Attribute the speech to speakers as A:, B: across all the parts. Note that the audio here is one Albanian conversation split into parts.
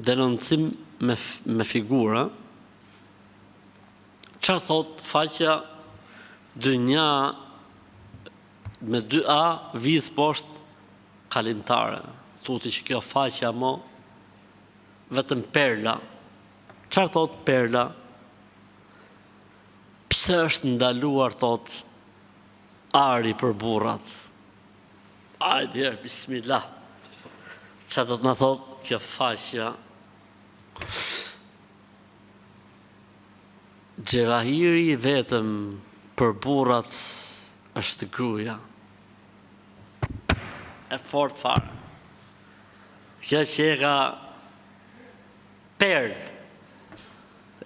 A: denoncim me figura, që thot faqja dynja me 2A vizë poshtë kalimtare. Thuti që kjo faqja mo vetëm perla. Çfarë thot perla? Pse është ndaluar, thot, ari për burrat? Ajde, bismillah. Çfarë do të na thot kjo faqja? Xherahiri vetëm për burrat është gruaja. E fort fare. Kjo që e ka perl.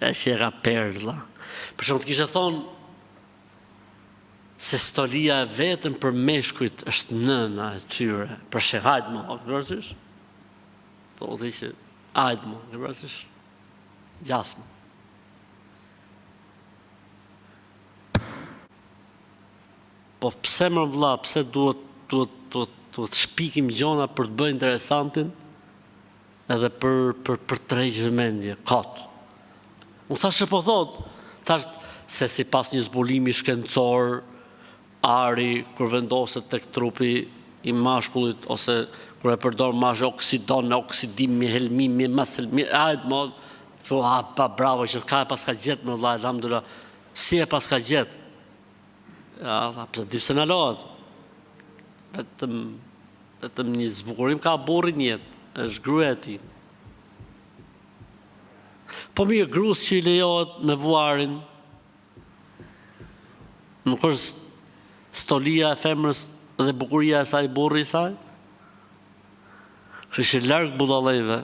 A: E që e ka perla. Për shumë të kishe thonë se stolia e vetëm për meshkujt është nëna e tyre. Për shë hajtë mo, kërësish? Thot i që hajtë mo, kërësish? Gjasmë. Po pse më vlla, pse duhet shpikim gjona për të bërë interesantin edhe për të rejgjë vëmendje, kot. Unë thashë po thot, thash se si pas një zbulimi shkencor, ari, kur vendoset tek trupi i mashkullit, ose kur e përdor mashë oksidon, oksidimi, helmimi, maselmi, ajtë mod, thua, pa bravo, që ka e pas ka gjetë më vlla, alhamdulillah, si e pas ka gjetë? Ja, për të dipse në lohet. Vetëm një zbukurim ka burrin jetë, është gruaja e tij. Po mirë, gruas që i lejohet me vuarin, nuk është stolia e femrës dhe bukuria e saj burri i saj? Kështu që larg budallëve.